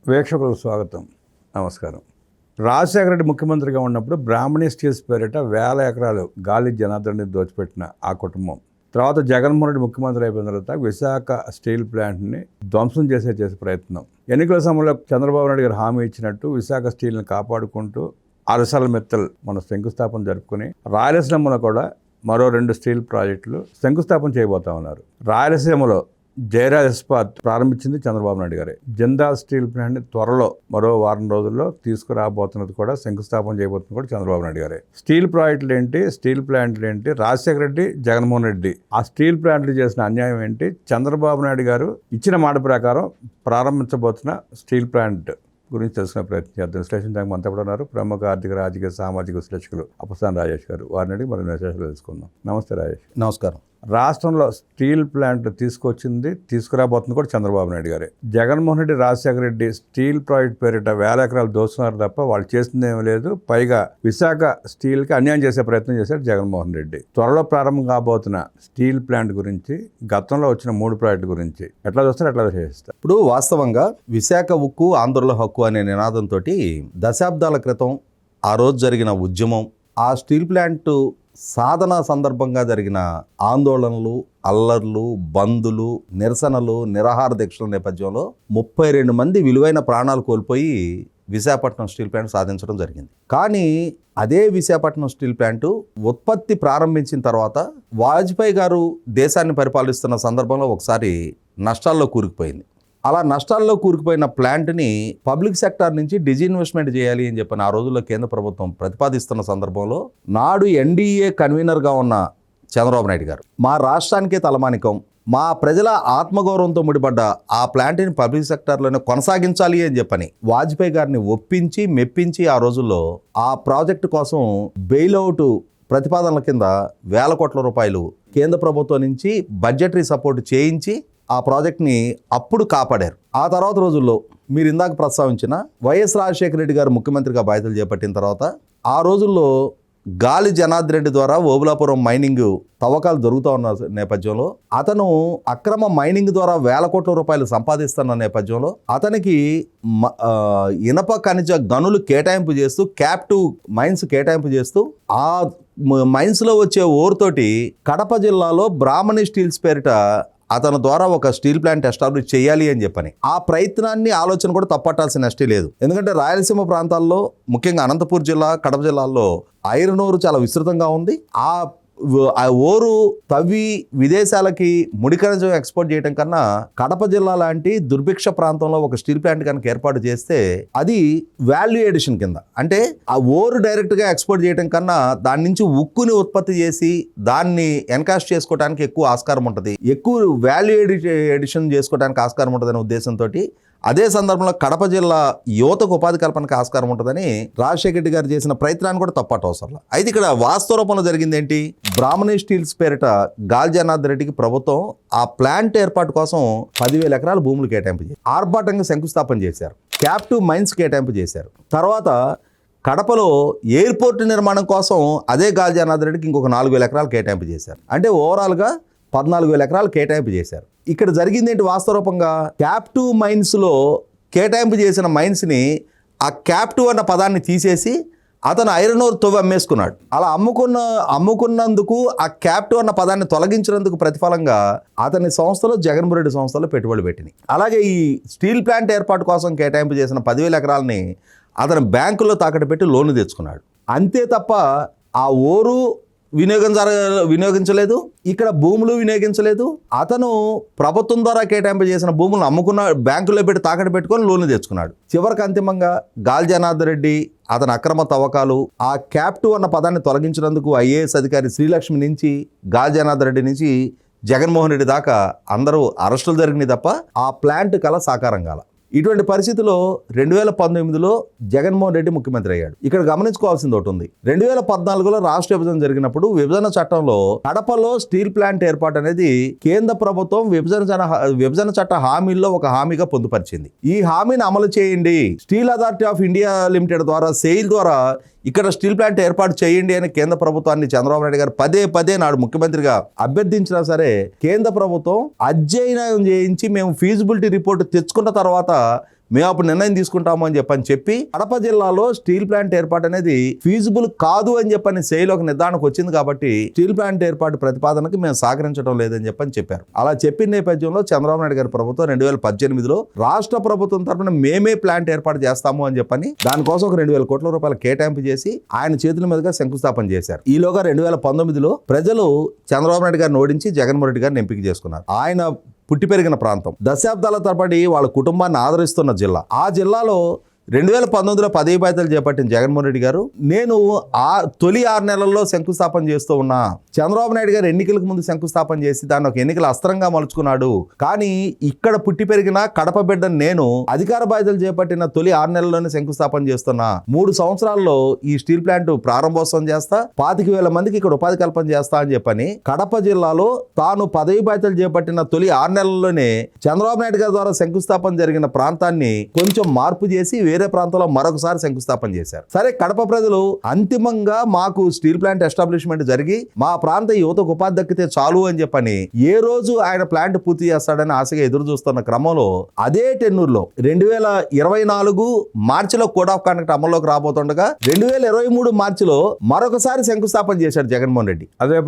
ప్రేక్షకులకు స్వాగతం, నమస్కారం. రాజశేఖర రెడ్డి ముఖ్యమంత్రిగా ఉన్నప్పుడు బ్రాహ్మణి స్టీల్స్ పేరిట 1000 ఎకరాలు గాలి జనార్దన్ రెడ్డి దోచిపెట్టిన ఆ కుటుంబం తర్వాత జగన్మోహన్ రెడ్డి ముఖ్యమంత్రి అయిపోయిన తర్వాత విశాఖ స్టీల్ ప్లాంట్ని ధ్వంసం చేసే ప్రయత్నం. ఎన్నికల సమయంలో చంద్రబాబు నాయుడు గారు హామీ ఇచ్చినట్టు విశాఖ స్టీల్ని కాపాడుకుంటూ అరసల మెత్తల్ మన శంకుస్థాపన జరుపుకుని రాయలసీమలో కూడా మరో 2 స్టీల్ ప్రాజెక్టులు శంకుస్థాపన చేయబోతా ఉన్నారు. రాయలసీమలో జయరాజ్ ఇస్పాత్ ప్రారంభించింది చంద్రబాబు నాయుడు గారే. జిందాల్ స్టీల్ ప్లాంట్ని త్వరలో మరో వారం రోజుల్లో తీసుకురాబోతున్నది కూడా, శంకుస్థాపన చేయబోతున్నది కూడా చంద్రబాబు నాయుడు గారే. స్టీల్ ప్రాజెక్టులు ఏంటి, స్టీల్ ప్లాంట్లు ఏంటి, రాజశేఖర రెడ్డి, జగన్మోహన్ రెడ్డి ఆ స్టీల్ ప్లాంట్లు చేసిన అన్యాయం ఏంటి, చంద్రబాబు నాయుడు గారు ఇచ్చిన మాట ప్రకారం ప్రారంభించబోతున్న స్టీల్ ప్లాంట్ గురించి తెలుసుకునే ప్రయత్నం చేద్దాం. విశ్లేషించడానికి మనతో కూడా ఉన్నారు ప్రముఖ ఆర్థిక, రాజకీయ, సామాజిక విశ్లేషకులు అప్పసాని రాజేష్ గారు. వారిని అడిగి మరిన్ని విశేషాలు తెలుసుకుందాం. నమస్తే రాజేష్. నమస్కారం. రాష్ట్రంలో స్టీల్ ప్లాంట్ తీసుకురాబోతుంది కూడా చంద్రబాబు నాయుడు గారే. జగన్మోహన్ రెడ్డి, రాజశేఖర రెడ్డి స్టీల్ ప్రాజెక్ట్ పేరిట 1000 ఎకరాలు దోచుకున్నారు తప్ప వాళ్ళు చేసింది ఏమీ లేదు. పైగా విశాఖ స్టీల్కి అన్యాయం చేసే ప్రయత్నం చేశారు జగన్మోహన్ రెడ్డి. త్వరలో ప్రారంభం కాబోతున్న స్టీల్ ప్లాంట్ గురించి, గతంలో వచ్చిన 3 ప్రాజెక్టు గురించి ఎట్లా చూస్తారు, ఎట్లా చేస్తారు? ఇప్పుడు వాస్తవంగా విశాఖ ఉక్కు ఆంధ్రుల హక్కు అనే నినాదంతో దశాబ్దాల క్రితం ఆ రోజు జరిగిన ఉద్యమం, ఆ స్టీల్ ప్లాంట్ సాధన సందర్భంగా జరిగిన ఆందోళనలు, అల్లర్లు, బందులు, నిరసనలు, నిరాహార దీక్షల నేపథ్యంలో 32 మంది విలువైన ప్రాణాలు కోల్పోయి విశాఖపట్నం స్టీల్ ప్లాంట్ సాధించడం జరిగింది. కానీ అదే విశాఖపట్నం స్టీల్ ప్లాంటు ఉత్పత్తి ప్రారంభించిన తర్వాత వాజ్పేయి గారు దేశాన్ని పరిపాలిస్తున్న సందర్భంలో ఒకసారి నష్టాల్లో కూరుకుపోయింది. అలా నష్టాల్లో కూరుకుపోయిన ప్లాంట్ని పబ్లిక్ సెక్టార్ నుంచి డిజిన్వెస్ట్మెంట్ చేయాలి అని చెప్పిన ఆ రోజుల్లో కేంద్ర ప్రభుత్వం ప్రతిపాదిస్తున్న సందర్భంలో నాడు ఎన్డీఏ కన్వీనర్గా ఉన్న చంద్రబాబు నాయుడు గారు మా రాష్ట్రానికే తలమానికం, మా ప్రజల ఆత్మగౌరవంతో ముడిపడ్డ ఆ ప్లాంట్ని పబ్లిక్ సెక్టార్లోనే కొనసాగించాలి అని చెప్పని వాజ్పేయి గారిని ఒప్పించి మెప్పించి ఆ రోజుల్లో ఆ ప్రాజెక్టు కోసం బెయిల్అవుట్ ప్రతిపాదనల కింద 1000 కోట్ల రూపాయలు కేంద్ర ప్రభుత్వం నుంచి బడ్జెటరీ సపోర్ట్ చేయించి ఆ ప్రాజెక్ట్ని అప్పుడు కాపాడారు. ఆ తర్వాత రోజుల్లో మీరు ఇందాక ప్రస్తావించిన వైఎస్ రాజశేఖర రెడ్డి గారు ముఖ్యమంత్రిగా బాధ్యతలు చేపట్టిన తర్వాత ఆ రోజుల్లో గాలి జనార్దన్ రెడ్డి ద్వారా ఓబులాపురం మైనింగ్ తవ్వకాలు జరుగుతూ ఉన్న నేపథ్యంలో అతను అక్రమ మైనింగ్ ద్వారా 1000 కోట్ల రూపాయలు సంపాదిస్తున్న నేపథ్యంలో అతనికి ఇనప ఖనిజ గనులు కేటాయింపు చేస్తూ క్యాప్టివ్ మైన్స్ కేటాయింపు చేస్తూ ఆ మైన్స్లో వచ్చే ఓరుతోటి కడప జిల్లాలో బ్రాహ్మణి స్టీల్స్ పేరిట అతని ద్వారా ఒక స్టీల్ ప్లాంట్ ఎస్టాబ్లిష్ చేయాలి అని చెప్పని ఆ ప్రయత్నాన్ని, ఆలోచన కూడా తప్పట్టాల్సిన నష్టే లేదు. ఎందుకంటే రాయలసీమ ప్రాంతాల్లో, ముఖ్యంగా అనంతపూర్ జిల్లా, కడప జిల్లాల్లో ఐరన్ ఓరు చాలా విస్తృతంగా ఉంది. ఆ ఓరు తవ్వి విదేశాలకి ముడి ఖనిజం ఎక్స్పోర్ట్ చేయడం కన్నా కడప జిల్లా లాంటి దుర్భిక్ష ప్రాంతంలో ఒక స్టీల్ ప్లాంట్ కనుక ఏర్పాటు చేస్తే అది వాల్యూ ఎడిషన్ కింద, అంటే ఆ ఓరు డైరెక్ట్గా ఎక్స్పోర్ట్ చేయడం కన్నా దాని నుంచి ఉక్కుని ఉత్పత్తి చేసి దాన్ని ఎన్కాస్ట్ చేసుకోవడానికి ఎక్కువ ఆస్కారం ఉంటుంది, ఎక్కువ వాల్యూ ఎడిషన్ చేసుకోవడానికి ఆస్కారం ఉంటుంది అనే ఉద్దేశంతో అదే సందర్భంలో కడప జిల్లా యువతకు ఉపాధి కల్పనకు ఆస్కారం ఉంటుందని రాజశేఖర రెడ్డి గారు చేసిన ప్రయత్నాన్ని కూడా తప్పటవసరం. అయితే ఇక్కడ వాస్తవ రూపంలో జరిగింది ఏంటి, బ్రాహ్మణి స్టీల్స్ పేరిట గాలి జనార్దన్ రెడ్డికి ప్రభుత్వం ఆ ప్లాంట్ ఏర్పాటు కోసం 10,000 ఎకరాల భూములు కేటాయింపు చేశారు. ఆర్భాటంగా శంకుస్థాపన చేశారు. క్యాప్టివ్ మైన్స్ కేటాయింపు చేశారు. తర్వాత కడపలో ఎయిర్పోర్ట్ నిర్మాణం కోసం అదే గాలి జనార్దన్ రెడ్డికి ఇంకొక 4,000 ఎకరాలు కేటాయింపు చేశారు. అంటే ఓవరాల్గా 14,000 ఎకరాలు కేటాయింపు చేశారు. ఇక్కడ జరిగింది ఏంటి, వాస్తవరూపంగా క్యాప్టివ్ మైన్స్లో కేటాయింపు చేసిన మైన్స్ని ఆ క్యాప్టివ్ అన్న పదాన్ని తీసేసి అతను ఐరన్ ఓర్ తవ్వి అమ్మేసుకున్నాడు. అలా అమ్ముకున్నందుకు ఆ క్యాప్టివ్ అన్న పదాన్ని తొలగించినందుకు ప్రతిఫలంగా అతని సంస్థలో, జగన్మోహన్ రెడ్డి సంస్థలో పెట్టుబడులు పెట్టినాయి. అలాగే ఈ స్టీల్ ప్లాంట్ ఏర్పాటు కోసం కేటాయింపు చేసిన 10,000 ఎకరాలని అతను బ్యాంకులో తాకట్టు పెట్టి లోన్లు తెచ్చుకున్నాడు. అంతే తప్ప ఆ ఓరు వినియోగించలేదు, ఇక్కడ భూములు వినియోగించలేదు. అతను ప్రభుత్వం ద్వారా కేటాయింపు చేసిన భూములను అమ్ముకున్న, బ్యాంకులో పెట్టి తాకట్టు పెట్టుకొని లోన్లు తెచ్చుకున్నాడు. చివరికి అంతిమంగా గాలి జనార్దన్ రెడ్డి అతని అక్రమ తవ్వకాలు, ఆ క్యాప్టివ్ అన్న పదాన్ని తొలగించినందుకు ఐఏఎస్ అధికారి శ్రీలక్ష్మి నుంచి గాలి జనార్దన్ రెడ్డి నుంచి జగన్మోహన్ రెడ్డి దాకా అందరూ అరెస్టులు జరిగినాయి తప్ప ఆ ప్లాంట్ కల సాకారం కాల. ఇటువంటి పరిస్థితిలో 2019లో జగన్మోహన్ రెడ్డి ముఖ్యమంత్రి అయ్యాడు. ఇక్కడ గమనించుకోవాల్సింది ఒకటి ఉంది. 2014లో రాష్ట్ర విభజన జరిగినప్పుడు విభజన చట్టంలో కడపలో స్టీల్ ప్లాంట్ ఏర్పాటు అనేది కేంద్ర ప్రభుత్వం విభజన చట్ట హామీల్లో ఒక హామీగా పొందుపరిచింది. ఈ హామీని అమలు చేయండి, steel authority of India limited ద్వారా, సెయిల్ ద్వారా ఇక్కడ స్టీల్ ప్లాంట్ ఏర్పాటు చేయండి అని కేంద్ర ప్రభుత్వాన్ని చంద్రబాబు నాయుడు గారు పదే నాడు ముఖ్యమంత్రిగా అభ్యర్థించినా సరే కేంద్ర ప్రభుత్వం అధ్యయనం చేయించి మేము ఫీజిబిలిటీ రిపోర్ట్ తెచ్చుకున్న తర్వాత మేము అప్పుడు నిర్ణయం తీసుకుంటాము అని చెప్పి కడప జిల్లాలో స్టీల్ ప్లాంట్ ఏర్పాటు అనేది ఫీజిబుల్ కాదు అని చెప్పని సేల్ ఒక నిర్ధారణకు వచ్చింది కాబట్టి స్టీల్ ప్లాంట్ ఏర్పాటు ప్రతిపాదనకి మేము సహకరించడం లేదని చెప్పారు. అలా చెప్పిన నేపథ్యంలో చంద్రబాబు నాయుడు గారి ప్రభుత్వం 2018లో రాష్ట్ర ప్రభుత్వం తరఫున మేమే ప్లాంట్ ఏర్పాటు చేస్తాము అని చెప్పని దానికోసం ఒక 2,000 కోట్ల రూపాయలు కేటాయింపు చేసి ఆయన చేతుల మీదుగా శంకుస్థాపన చేశారు. ఈలోగా 2019లో ప్రజలు చంద్రబాబు నాయుడు గారిని ఓడించి జగన్మోహన్ రెడ్డి గారిని ఎంపిక చేసుకున్నారు. ఆయన పుట్టి పెరిగిన ప్రాంతం, దశాబ్దాల తరబడి వాళ్ళ కుటుంబాన్ని ఆదరిస్తున్న జిల్లా. ఆ జిల్లాలో 2019లో పదవి బాధ్యతలు చేపట్టిన జగన్మోహన్ రెడ్డి గారు నేను తొలి 6 నెలల్లో శంకుస్థాపన చేస్తూ ఉన్నా. చంద్రబాబు నాయుడు గారు ఎన్నికలకు ముందు శంకుస్థాపన చేసి దాన్ని ఒక ఎన్నికల అస్త్రంగా మలుచుకున్నాడు. కానీ ఇక్కడ పుట్టి పెరిగిన కడప బిడ్డను నేను అధికార బాధ్యతలు చేపట్టిన తొలి 6 నెలల్లోనే శంకుస్థాపన చేస్తున్నా. 3 సంవత్సరాల్లో ఈ స్టీల్ ప్లాంట్ ప్రారంభోత్సవం చేస్తా, 25,000 మందికి ఇక్కడ ఉపాధి కల్పన చేస్తా అని చెప్పని కడప జిల్లాలో తాను పదవి బాధ్యతలు చేపట్టిన తొలి 6 నెలల్లోనే చంద్రబాబు నాయుడు గారి ద్వారా శంకుస్థాపన జరిగిన ప్రాంతాన్ని కొంచెం మార్పు చేసి వేరే ప్రాంతంలో మరొకసారి శంకుస్థాపన చేశారు. సరే, కడప ప్రజలు అంతిమంగా మాకు స్టీల్ ప్లాంట్ ఎస్టాబ్లిష్మెంట్ జరిగి మా ప్రాంత యువతకు ఉపాధి దక్కితే చాలు అని చెప్పని ఏ రోజు ఆయన ప్లాంట్ పూర్తి చేస్తాడని ఆశగా ఎదురు చూస్తున్న క్రమంలో అదే టెన్నూరులో 2024 మార్చిలో కోడ్ ఆఫ్ కాండక్ట్ అమల్లోకి రాబోతుండగా 2023 మార్చిలో మరొకసారి శంకుస్థాపన చేశాడు జగన్మోహన్ రెడ్డి అదే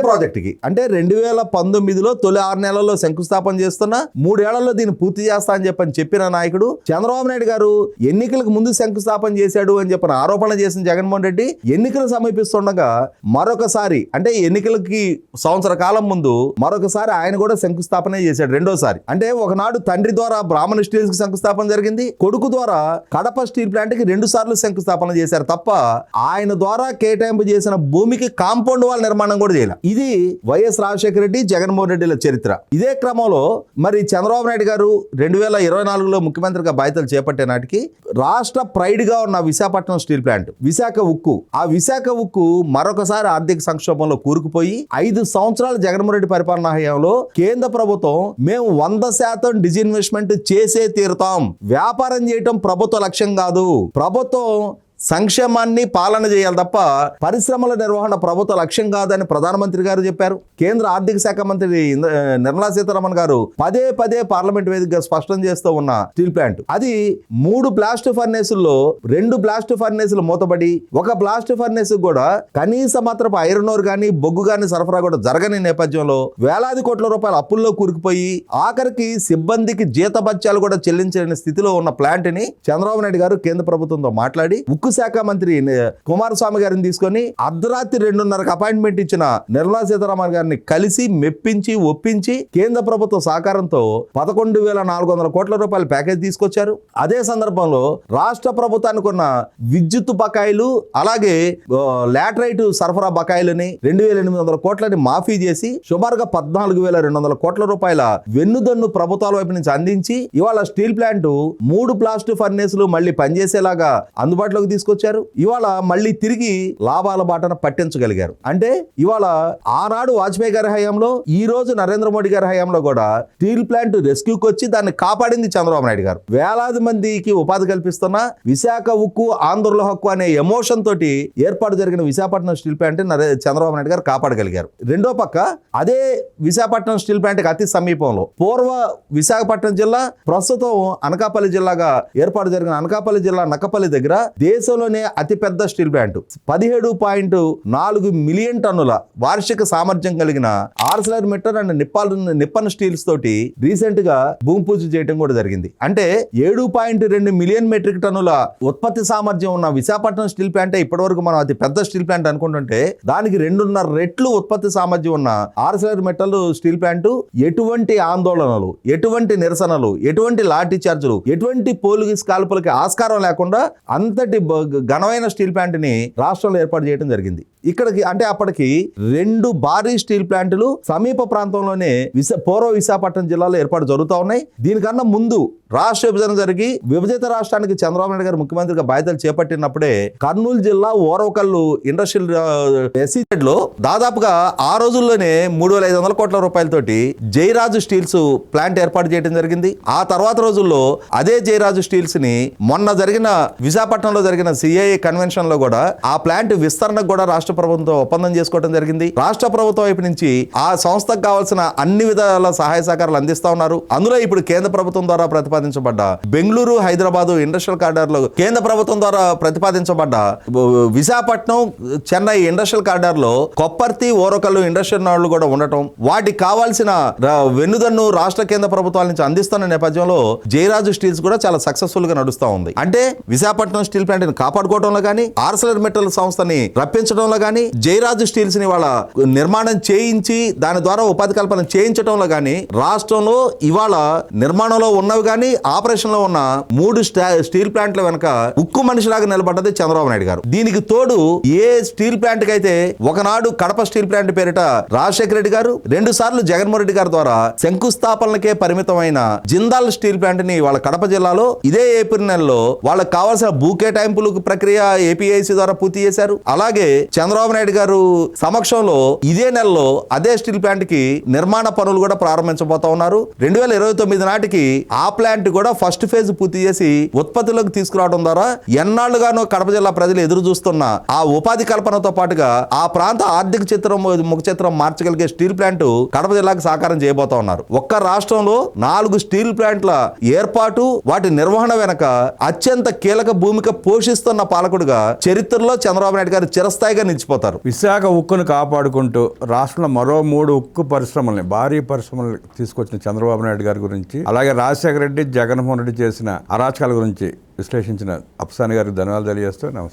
ప్రాజెక్టుకి. అంటే 2019లో తొలి 6 నెలల్లో శంకుస్థాపన చేస్తున్నా, 3 ఏళ్లలో దీన్ని పూర్తి చేస్తా అని చెప్పిన నాయకుడు చంద్రబాబు నాయుడు గారు ఎన్నికలకు ముందు శంకుస్థాపన చేశాడు అని చెప్పిన ఆరోపణ చేసిన జగన్మోహన్ రెడ్డి ఎన్నికలు సమీపిస్తుండగా మరొకసారి, అంటే ఎన్నికలకి సంవత్సర కాలం ముందు మరొకసారి ఆయన కూడా శంకుస్థాపన చేశాడు రెండోసారి. అంటే ఒకనాడు తండ్రి ద్వారా బ్రాహ్మణ స్టీల్స్ కి శంకుస్థాపన జరిగింది, కొడుకు ద్వారా కడప స్టీల్ ప్లాంట్ కి 2 సార్లు శంకుస్థాపన చేశారు తప్ప ఆయన ద్వారా కేటాయింపు చేసిన భూమికి కాంపౌండ్ వాల్ నిర్మాణం కూడా చేయాలి. ఇది వైఎస్ రాజశేఖర రెడ్డి, జగన్మోహన్ రెడ్డిల చరిత్ర. ఇదే క్రమంలో మరి చంద్రబాబు నాయుడు గారు 2024లో ముఖ్యమంత్రిగా బాధ్యతలు చేపట్టే నాటికి రాష్ట్ర ప్రైడ్ గా ఉన్న విశాఖపట్నం స్టీల్ ప్లాంట్, విశాఖ ఉక్కు, ఆ విశాఖ ఉక్కు మరొకసారి ఆర్థిక సంక్షోభంలో కూరుకుపోయి 5 సంవత్సరాల జగన్మోహన్ రెడ్డి పరిపాలనా హయాంలో కేంద్ర ప్రభుత్వం మేము 100% డిజిన్వెస్ట్మెంట్ చేసే తీరుతాం, వ్యాపారం చేయటం ప్రభుత్వ లక్ష్యం కాదు, ప్రభుత్వం సంక్షేమాన్ని పాలన చేయాలి తప్ప పరిశ్రమల నిర్వహణ ప్రభుత్వ లక్ష్యం కాదని ప్రధానమంత్రి గారు చెప్పారు. కేంద్ర ఆర్థిక శాఖ మంత్రి నిర్మలా సీతారామన్ గారు పదే పార్లమెంట్ వేదికగా స్పష్టం చేస్తూ ఉన్న స్టీల్ ప్లాంట్ అది 3 బ్లాస్ట్ ఫర్నేసుల్లో 2 బ్లాస్ట్ ఫర్నేసులు మూతబడి ఒక బ్లాస్ట్ ఫర్నేస్ కూడా కనీస మాత్రపు ఐరన్ ఓర్ గానీ బొగ్గు గానీ సరఫరా కూడా జరగని నేపథ్యంలో వేలాది కోట్ల రూపాయల అప్పుల్లో కూరుకుపోయి ఆఖరికి సిబ్బందికి జీతభత్యాలు కూడా చెల్లించలేని స్థితిలో ఉన్న ప్లాంట్ ని చంద్రబాబు నాయుడు గారు కేంద్ర ప్రభుత్వంతో మాట్లాడి ఉక్కు శాఖ మంత్రి కుమారస్వామి గారిని తీసుకొని అర్ధరాత్రి 2:30కి అపాయింట్మెంట్ ఇచ్చిన నిర్మలా సీతారామన్ గారిని కలిసి మెప్పించి ఒప్పించి కేంద్ర ప్రభుత్వ సహకారంతో 11,400 కోట్ల రూపాయల ప్యాకేజ్ తీసుకొచ్చారు. అదే సందర్భంలో రాష్ట్ర ప్రభుత్వానికి ఉన్న విద్యుత్ బకాయిలు అలాగే లాటరైట్ సరఫరా బకాయిలని 2,800 కోట్లని మాఫీ చేసి సుమారుగా 14,200 కోట్ల రూపాయల వెన్నుదన్ను ప్రభుత్వాల వైపు నుంచి అందించి ఇవాళ స్టీల్ ప్లాంట్ 3 బ్లాస్ట్ ఫర్నేసులు మళ్ళీ పనిచేసేలాగా అందుబాటులోకి తీసుకొచ్చారు. ఇవాళ మళ్ళీ తిరిగి లాభాల బాటన పట్టించగలిగారు. అంటే ఇవాళ ఆనాడు వాజ్పేయి గారి హయాంలో, ఈ రోజు నరేంద్ర మోడీ గారి హయాంలో కూడా స్టీల్ ప్లాంట్ రెస్క్యూకి వచ్చి దాన్ని కాపాడింది చంద్రబాబు నాయుడు గారు. వేలాది మందికి ఉపాధి కల్పిస్తున్న విశాఖ ఉక్కు ఆంధ్రుల హక్కు అనే ఎమోషన్ తోటి ఏర్పాటు జరిగిన విశాఖపట్నం స్టీల్ ప్లాంట్ చంద్రబాబు నాయుడు గారు కాపాడగలిగారు. రెండో పక్క అదే విశాఖపట్నం స్టీల్ ప్లాంట్ కి అతి సమీపంలో పూర్వ విశాఖపట్నం జిల్లా, ప్రస్తుతం అనకాపల్లి జిల్లాగా ఏర్పాటు జరిగిన అనకాపల్లి జిల్లా నక్కపల్లి దగ్గర దేశంలోనే అతిపెద్ద స్టీల్ ప్లాంట్ 17.4 మిలియన్ టన్నుల వార్షిక సామర్థ్యం కలిగిన Arcelor Mittal and Nippon steels తోటి రీసెంట్ గా భూమి పూజ చేయడం కూడా జరిగింది. అంటే 7.2 మిలియన్ మెట్రిక్ టన్నుల ఉత్పత్తి సామర్థ్యం ఉన్న విశాఖపట్నం స్టీల్ ప్లాంట్ ఇప్పటి వరకు మనం అతి పెద్ద స్టీల్ ప్లాంట్ అనుకుంటుంటే దానికి 2.5 రెట్లు ఉత్పత్తి సామర్థ్యం ఉన్న ఆర్సెలర్ మిట్టల్ స్టీల్ ప్లాంట్ ఎటువంటి ఆందోళనలు, ఎటువంటి నిరసనలు, ఎటువంటి లాఠీ చార్జులు, ఎటువంటి పోలీస్ కాల్పులకి ఆస్కారం లేకుండా అంతటి ఘనమైన స్టీల్ ప్లాంట్ ని రాష్ట్రంలో ఏర్పాటు చేయడం జరిగింది. ఇక్కడికి అంటే అప్పటికి 2 భారీ స్టీల్ ప్లాంట్లు సమీప ప్రాంతంలోనే పూర్వ విశాఖపట్నం జిల్లాలో ఏర్పాటు జరుగుతూ ఉన్నాయి. దీనికన్నా ముందు రాష్ట్ర విభజన జరిగి విభజిత రాష్ట్రానికి చంద్రబాబు నాయుడు గారు ముఖ్యమంత్రిగా బాధ్యతలు చేపట్టినప్పుడే కర్నూలు జిల్లా ఓరవకల్లు ఇండస్ట్రియల్ ఎస్సీజెడ్ లో దాదాపుగా ఆ రోజుల్లోనే 3,500 కోట్ల రూపాయలతోటి జయరాజు స్టీల్స్ ప్లాంట్ ఏర్పాటు చేయడం జరిగింది. ఆ తర్వాత రోజుల్లో అదే జయరాజు స్టీల్స్ ని మొన్న జరిగిన విశాఖపట్నంలో జరిగిన సిఐఏ కన్వెన్షన్ లో కూడా ఆ ప్లాంట్ విస్తరణకు కూడా రాష్ట్ర ప్రభుత్వంతో ఒప్పందం చేసుకోవడం జరిగింది. రాష్ట్ర ప్రభుత్వం వైపు నుంచి ఆ సంస్థకు కావాల్సిన అన్ని విధాల సహాయ సహకారాలు అందిస్తా ఉన్నారు. అందులో ఇప్పుడు కేంద్ర ప్రభుత్వం ద్వారా ప్రతిపాదించబడ్డ బెంగళూరు హైదరాబాద్ ఇండస్ట్రియల్ కారిడార్లో కేంద్ర ప్రభుత్వం ద్వారా ప్రతిపాదించబడ్డ విశాఖపట్నం చెన్నై ఇండస్ట్రియల్ కారిడార్లో కొప్పర్తి ఓరకల్లు ఇండస్ట్రియల్ నాడులు కూడా ఉండటం, వాటికి కావాల్సిన వెన్నుదన్ను రాష్ట్ర కేంద్ర ప్రభుత్వాల నుంచి అందిస్తున్న నేపథ్యంలో జయరాజు స్టీల్స్ కూడా చాలా సక్సెస్ఫుల్ గా నడుస్తా ఉంది. అంటే విశాఖపట్నం స్టీల్ ప్లాంట్ ని కాపాడుకోవడంలో కానీ, ఆర్సెలర్ మెటల్ సంస్థని రప్పించడంలో కానీ, జయరాజు స్టీల్స్ ని వాళ్ళ నిర్మాణం చేయించి దాని ద్వారా ఉపాధి కల్పన చేయించడంలో కానీ, రాష్ట్రంలో ఇవాళ నిర్మాణంలో ఉన్నవి కానీ ఆపరేషన్ లో ఉన్న 3 స్టీల్ ప్లాంట్ల వెనక ఉక్కు మనిషిలాగా నిలబడ్డది చంద్రబాబు నాయుడు గారు. దీనికి తోడు ఏ స్టీల్ ప్లాంట్ కి అయితే ఒకనాడు కడప స్టీల్ ప్లాంట్ పేరిట రాజశేఖర రెడ్డి గారు, 2 సార్లు జగన్మోహన్ రెడ్డి గారి ద్వారా శంకుస్థాపనలకే పరిమితమైన జిందాల్ స్టీల్ ప్లాంట్ ని వాళ్ళ కడప జిల్లాలో ఇదే ఏప్రిల్ నెలలో వాళ్ళకి కావాల్సిన భూ కేటాయింపుల ప్రక్రియ ఏపీఐసి ద్వారా పూర్తి చేశారు. అలాగే చంద్రబాబు నాయుడు గారు సమక్షంలో ఇదే నెలలో అదే స్టీల్ ప్లాంట్ కి నిర్మాణ పనులు కూడా ప్రారంభించబోతా ఉన్నారు. 2029 నాటికి ఆ ప్లాంట్ కూడా ఫస్ట్ ఫేజ్ పూర్తి చేసి ఉత్పత్తిలోకి తీసుకురావడం ద్వారా ఎన్నాళ్లుగానో కడప జిల్లా ప్రజలు ఎదురు చూస్తున్న ఆ ఉపాధి కల్పనతో పాటుగా ఆ ప్రాంత ఆర్థిక చిత్రం ముఖ చిత్రం మార్చగలిగే స్టీల్ ప్లాంట్ కడప జిల్లాకు సాకారం చేయబోతా ఉన్నారు. ఒక్క రాష్ట్రంలో 4 స్టీల్ ప్లాంట్ల ఏర్పాటు, వాటి నిర్వహణ వెనక అత్యంత కీలక భూమిక పోషిస్తున్న పాలకుడుగా చరిత్రలో చంద్రబాబు నాయుడు గారు చిరస్థాయిగా నిలిచిపోతారు. విశాఖ ఉక్కును కాపాడుకుంటూ రాష్ట్రంలో మరో 3 ఉక్కు పరిశ్రమల్ని, భారీ పరిశ్రమలు తీసుకొచ్చిన చంద్రబాబు నాయుడు గారి గురించి, అలాగే రాజశేఖర రెడ్డి, జగన్మోహన్ రెడ్డి చేసిన అరాచకాల గురించి విశ్లేషించిన అప్సాని గారికి ధన్యవాదాలు తెలియజేస్తూ నమస్కారం.